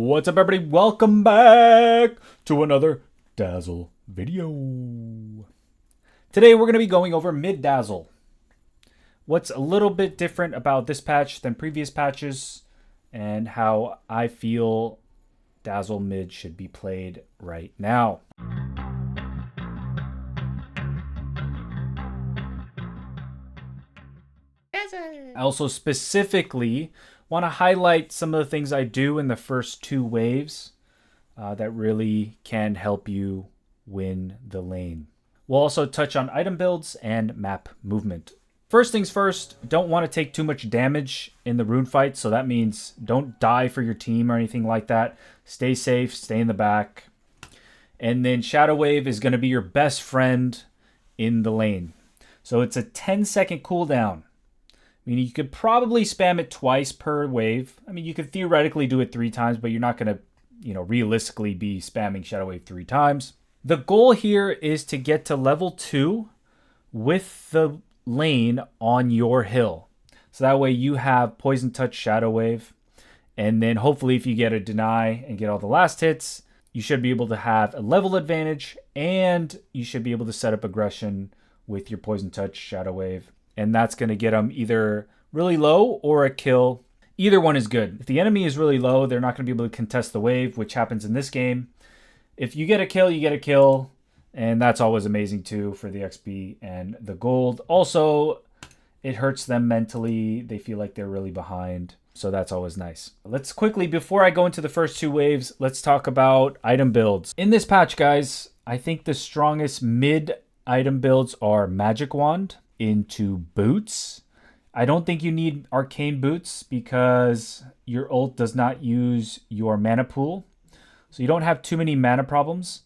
What's up, everybody? Welcome back to another Dazzle video. Today we're going to be going over mid Dazzle. What's a little bit different about this patch than previous patches, and how I feel Dazzle mid should be played right now. I also specifically want to highlight some of the things I do in the first two waves that really can help you win the lane. We'll also touch on item builds and map movement. First things first, don't want to take too much damage in the rune fight, so that means don't die for your team or anything like that. Stay safe, stay in the back. And then Shadow Wave is going to be your best friend in the lane. So it's a 10-second cooldown. I mean, you could probably spam it twice per wave. I mean, you could theoretically do it 3 times, but you're not going to, realistically be spamming Shadow Wave 3 times. The goal here is to get to level 2 with the lane on your hill. So that way you have Poison Touch Shadow Wave. And then hopefully if you get a deny and get all the last hits, you should be able to have a level advantage, and you should be able to set up aggression with your Poison Touch Shadow Wave. And that's going to get them either really low or a kill. Either one is good. If the enemy is really low, they're not going to be able to contest the wave, which happens in this game. If you get a kill, you get a kill. And that's always amazing too for the XP and the gold. Also, it hurts them mentally. They feel like they're really behind. So that's always nice. Let's quickly, before I go into the first two waves, let's talk about item builds. In this patch, guys, I think the strongest mid item builds are Magic Wand into boots. I don't think you need arcane boots because your ult does not use your mana pool. So you don't have too many mana problems.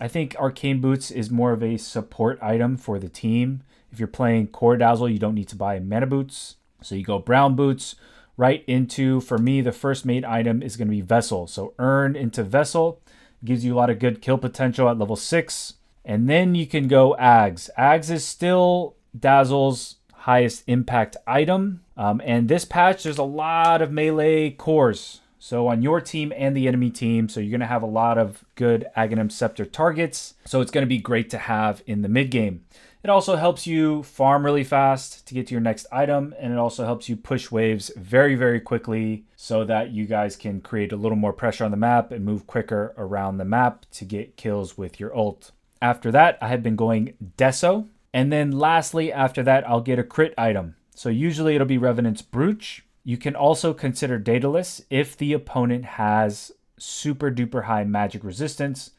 I think arcane boots is more of a support item for the team. If you're playing core Dazzle, you don't need to buy mana boots. So you go brown boots right into, for me, the first made item is going to be Vessel. So earn into Vessel. Gives you a lot of good kill potential at level 6. And then you can go Aghs. Aghs is still Dazzle's highest impact item. And this patch, there's a lot of melee cores. So on your team and the enemy team. So you're going to have a lot of good Aghanim Scepter targets. So it's going to be great to have in the mid game. It also helps you farm really fast to get to your next item. And it also helps you push waves very, very quickly so that you guys can create a little more pressure on the map and move quicker around the map to get kills with your ult. After that, I have been going Deso. And then lastly, after that, I'll get a crit item. So usually it'll be Revenant's Brooch. You can also consider Daedalus if the opponent has super duper high magic resistance.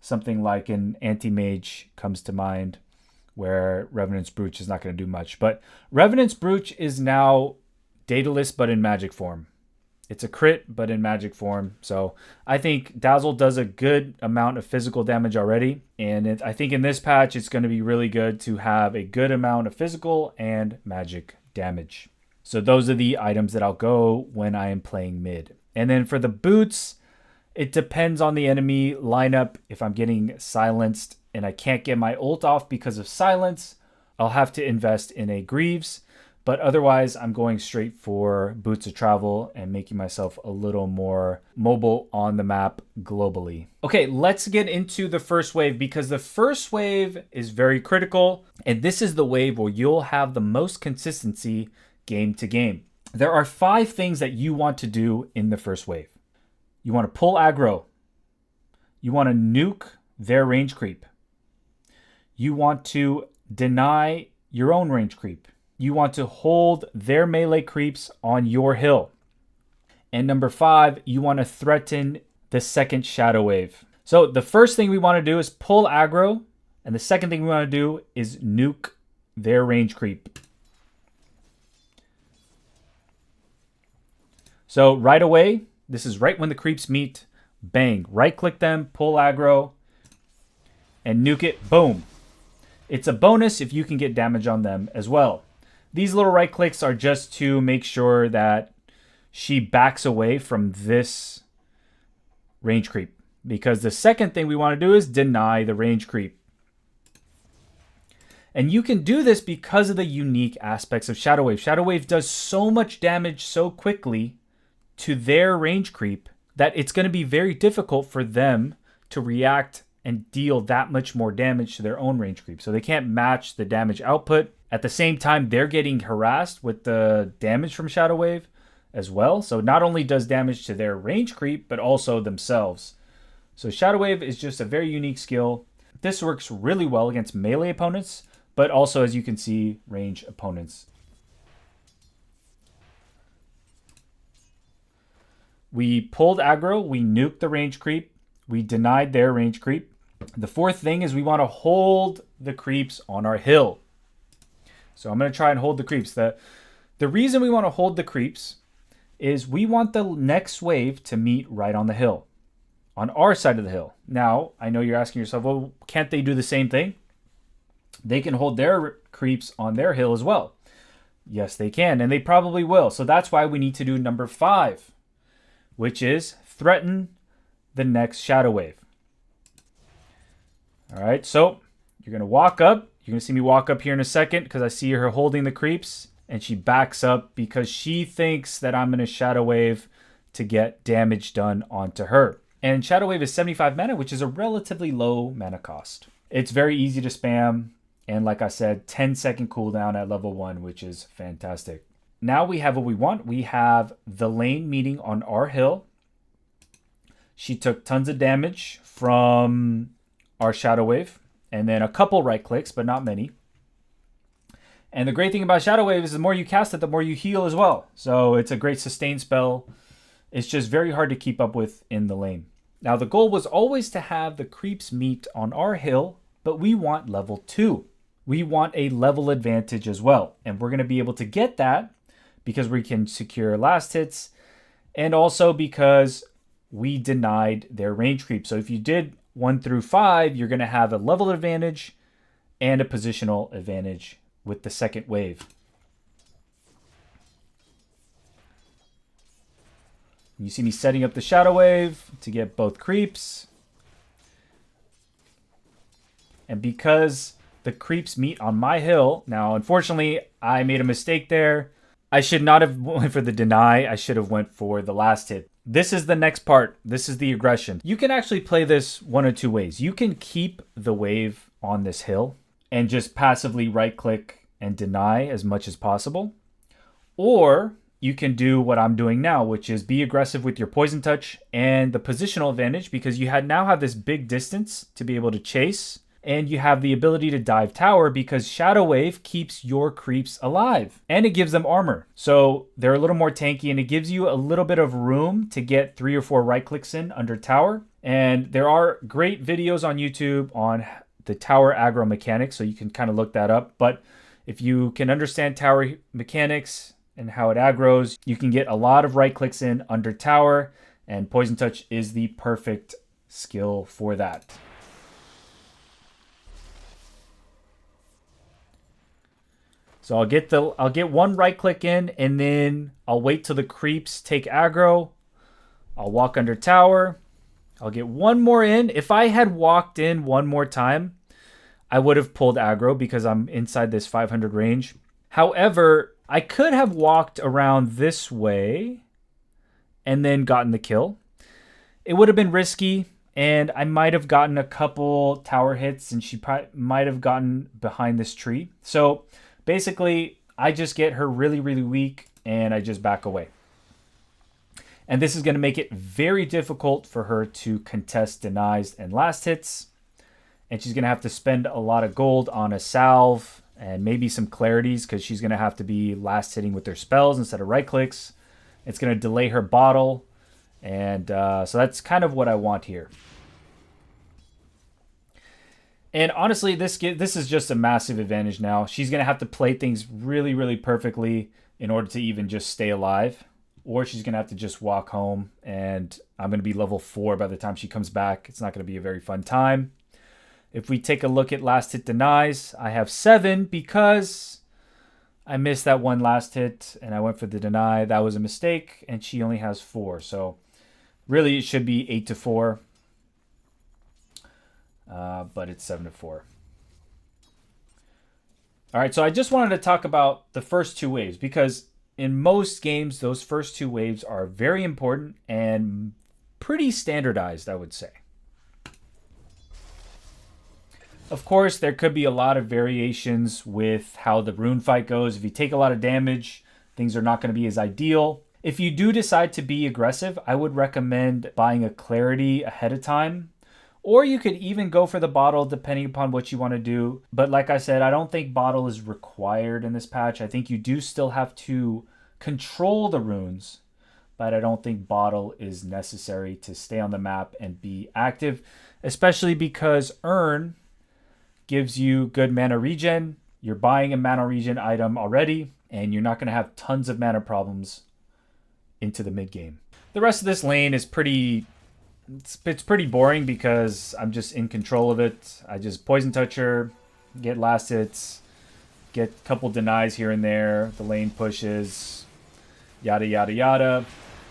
Something like an Anti-Mage comes to mind where Revenant's Brooch is not going to do much. But Revenant's Brooch is now Daedalus but in magic form. It's a crit, but in magic form. So I think Dazzle does a good amount of physical damage already. And I think in this patch, it's going to be really good to have a good amount of physical and magic damage. So those are the items that I'll go when I am playing mid. And then for the boots, it depends on the enemy lineup. If I'm getting silenced and I can't get my ult off because of silence, I'll have to invest in a Greaves. But otherwise, I'm going straight for Boots of Travel and making myself a little more mobile on the map globally. Okay, let's get into the first wave because the first wave is very critical. And this is the wave where you'll have the most consistency game to game. There are 5 things that you want to do in the first wave. You want to pull aggro. You want to nuke their range creep. You want to deny your own range creep. You want to hold their melee creeps on your hill. And number 5, you want to threaten the second Shadow Wave. So the first thing we want to do is pull aggro. And the second thing we want to do is nuke their range creep. So right away, this is right when the creeps meet. Bang. Right click them, pull aggro, and nuke it. Boom. It's a bonus if you can get damage on them as well. These little right clicks are just to make sure that she backs away from this range creep. Because the second thing we want to do is deny the range creep. And you can do this because of the unique aspects of Shadow Wave. Shadow Wave does so much damage so quickly to their range creep that it's going to be very difficult for them to react and deal that much more damage to their own range creep. So they can't match the damage output. At the same time, they're getting harassed with the damage from Shadow Wave as well. So not only does damage to their range creep, but also themselves. So Shadow Wave is just a very unique skill. This works really well against melee opponents, but also, as you can see, range opponents. We pulled aggro, we nuked the range creep, we denied their range creep. The fourth thing is we want to hold the creeps on our hill. So I'm going to try and hold the creeps. The reason we want to hold the creeps is we want the next wave to meet right on the hill, on our side of the hill. Now, I know you're asking yourself, well, can't they do the same thing? They can hold their creeps on their hill as well. Yes, they can, and they probably will. So that's why we need to do number 5, which is threaten the next Shadow Wave. All right, so you're going to walk up. You're going to see me walk up here in a second because I see her holding the creeps, and she backs up because she thinks that I'm going to Shadow Wave to get damage done onto her. And Shadow Wave is 75 mana, which is a relatively low mana cost. It's very easy to spam, and like I said, 10-second cooldown at level 1, which is fantastic. Now we have what we want. We have the lane meeting on our hill. She took tons of damage from our Shadow Wave, and then a couple right clicks, but not many. And the great thing about Shadow Wave is the more you cast it, the more you heal as well. So it's a great sustain spell. It's just very hard to keep up with in the lane. Now the goal was always to have the creeps meet on our hill, but we want level 2. We want a level advantage as well. And we're going to be able to get that because we can secure last hits, and also because we denied their range creep. So if you did 1 through 5, you're going to have a level advantage and a positional advantage with the second wave. You see me setting up the Shadow Wave to get both creeps. And because the creeps meet on my hill, now unfortunately I made a mistake there. I should not have went for the deny. I should have went for the last hit. This is the next part. This is the aggression. You can actually play this one of two ways. You can keep the wave on this hill and just passively right click and deny as much as possible. Or you can do what I'm doing now, which is be aggressive with your poison touch and the positional advantage, because you now have this big distance to be able to chase, and you have the ability to dive tower because Shadow Wave keeps your creeps alive and it gives them armor. So they're a little more tanky, and it gives you a little bit of room to get 3 or 4 right clicks in under tower. And there are great videos on YouTube on the tower aggro mechanics, so you can kind of look that up. But if you can understand tower mechanics and how it aggros, you can get a lot of right clicks in under tower, and Poison Touch is the perfect skill for that. So I'll get 1 right click in, and then I'll wait till the creeps take aggro. I'll walk under tower. I'll get 1 more in. If I had walked in 1 more time, I would have pulled aggro because I'm inside this 500 range. However, I could have walked around this way and then gotten the kill. It would have been risky, and I might have gotten a couple tower hits, and she might have gotten behind this tree. So basically, I just get her really, really weak, and I just back away. And this is going to make it very difficult for her to contest denies and last hits. And she's going to have to spend a lot of gold on a salve and maybe some clarities, because she's going to have to be last hitting with their spells instead of right clicks. It's going to delay her bottle. And so that's kind of what I want here. And honestly, this is just a massive advantage now. She's going to have to play things really, really perfectly in order to even just stay alive. Or she's going to have to just walk home, and I'm going to be level 4 by the time she comes back. It's not going to be a very fun time. If we take a look at last hit denies, I have 7 because I missed that 1 last hit and I went for the deny. That was a mistake, and she only has 4. So really it should be 8-4. But it's 7-4. All right, so I just wanted to talk about the first 2 waves, because in most games, those first 2 waves are very important, and pretty standardized, I would say. Of course, there could be a lot of variations with how the rune fight goes. If you take a lot of damage, things are not going to be as ideal. If you do decide to be aggressive, I would recommend buying a clarity ahead of time. Or you could even go for the bottle depending upon what you want to do. But like I said, I don't think bottle is required in this patch. I think you do still have to control the runes, but I don't think bottle is necessary to stay on the map and be active, especially because Urn gives you good mana regen. You're buying a mana regen item already, and you're not going to have tons of mana problems into the mid game. The rest of this lane is pretty boring because I'm just in control of it. I just poison touch her, get last hits, get a couple denies here and there. The lane pushes, yada yada yada.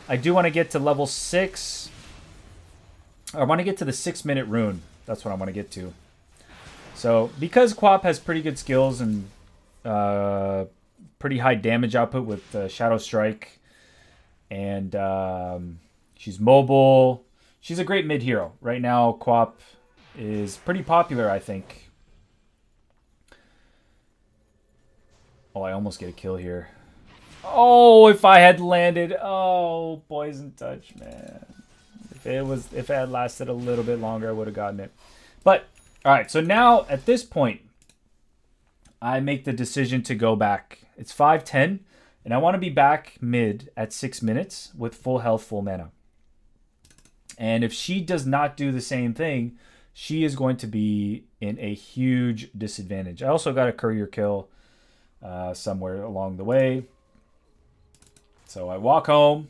I do want to get to level 6. I want to get to the 6-minute rune. That's what I want to get to. So because Quap has pretty good skills and pretty high damage output with Shadow Strike, and she's mobile, she's a great mid hero. Right now, Quap is pretty popular, I think. Oh, I almost get a kill here. Oh, if I had landed. Oh, poison touch, man. If it had lasted a little bit longer, I would have gotten it. But all right, so now at this point, I make the decision to go back. It's 5:10, and I want to be back mid at 6 minutes with full health, full mana. And if she does not do the same thing, she is going to be in a huge disadvantage. I also got a courier kill somewhere along the way. So I walk home,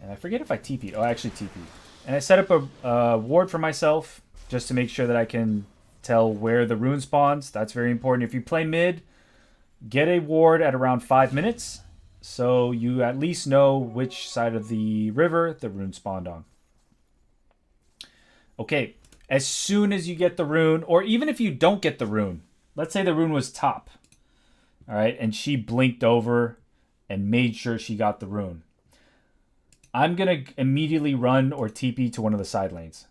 and I forget if I TP'd. Oh, I actually TP'd. And I set up a ward for myself just to make sure that I can tell where the rune spawns. That's very important. If you play mid, get a ward at around 5 minutes, so you at least know which side of the river the rune spawned on. Okay, as soon as you get the rune, or even if you don't get the rune, let's say the rune was top, all right, and she blinked over and made sure she got the rune. I'm going to immediately run or TP to one of the side lanes.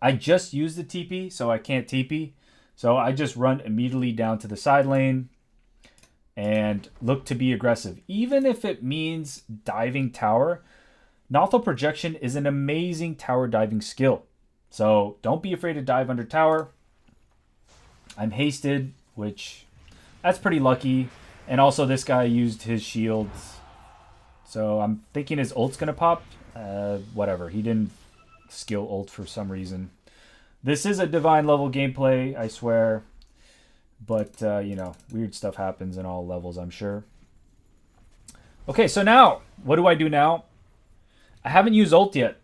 I just used the TP, so I can't TP. So I just run immediately down to the side lane and look to be aggressive. Even if it means diving tower, Nothal Projection is an amazing tower diving skill. So don't be afraid to dive under tower. I'm hasted, which that's pretty lucky. And also this guy used his shields. So I'm thinking his ult's going to pop. Whatever. He didn't skill ult for some reason. This is a divine level gameplay, I swear. But, you know, weird stuff happens in all levels, I'm sure. Okay, so now, what do I do now? I haven't used ult yet.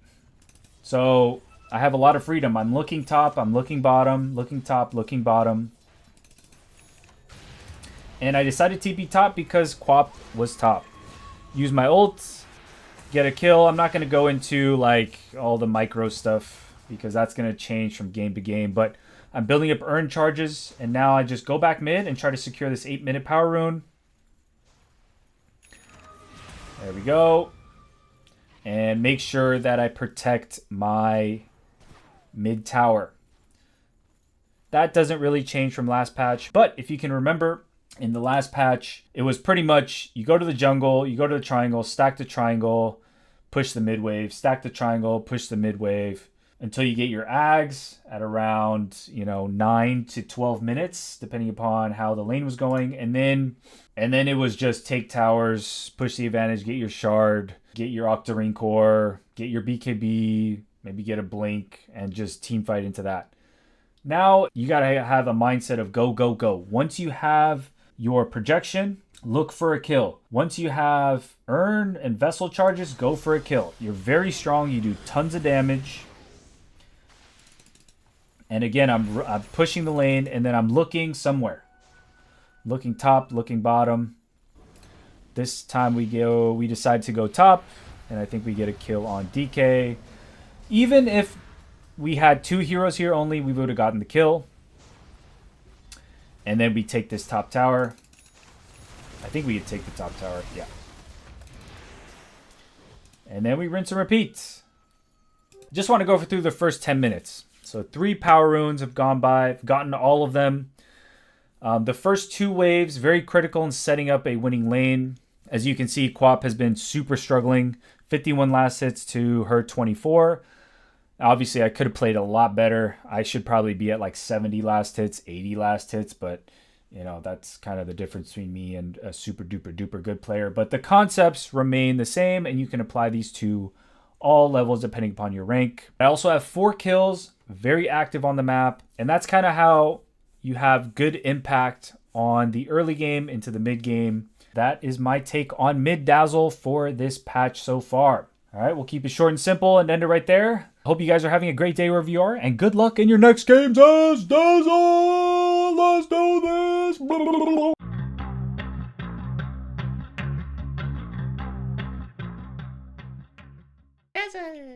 So I have a lot of freedom. I'm looking top, I'm looking bottom, looking top, looking bottom. And I decided TP top because Quap was top. Use my ult, get a kill. I'm not going to go into like all the micro stuff because that's going to change from game to game. But I'm building up earn charges, and now I just go back mid and try to secure this 8-minute power rune. There we go. And make sure that I protect my mid tower. That doesn't really change from last patch. But if you can remember, in the last patch, it was pretty much you go to the jungle, you go to the triangle, stack the triangle, push the mid wave, stack the triangle, push the mid wave until you get your Aghs at around, 9 to 12 minutes, depending upon how the lane was going. And then it was just take towers, push the advantage, get your shard, get your Octarine core, get your BKB, maybe get a blink, and just team fight into that. Now you got to have a mindset of go, go, go. Once you have your projection, look for a kill. Once you have earn and vessel charges, go for a kill. You're very strong. You do tons of damage. And again, I'm pushing the lane, and then I'm looking somewhere. Looking top, looking bottom. This time we decide to go top, and I think we get a kill on DK. Even if we had 2 heroes here only, we would have gotten the kill. And then we take this top tower. I think we could take the top tower, yeah. And then we rinse and repeat. Just want to go through the first 10 minutes. So 3 power runes have gone by. I've gotten all of them. The first 2 waves, very critical in setting up a winning lane. As you can see, Quap has been super struggling. 51 last hits to her 24. Obviously, I could have played a lot better. I should probably be at like 70 last hits, 80 last hits, but you know, that's kind of the difference between me and a super duper duper good player. But the concepts remain the same, and you can apply these to all levels depending upon your rank. I also have 4 kills, very active on the map, and that's kind of how you have good impact on the early game into the mid game. That is my take on mid Dazzle for this patch so far. All right, we'll keep it short and simple and end it right there. Hope you guys are having a great day wherever you are, and good luck in your next games as Dazzle! Let's do this! Dazzle.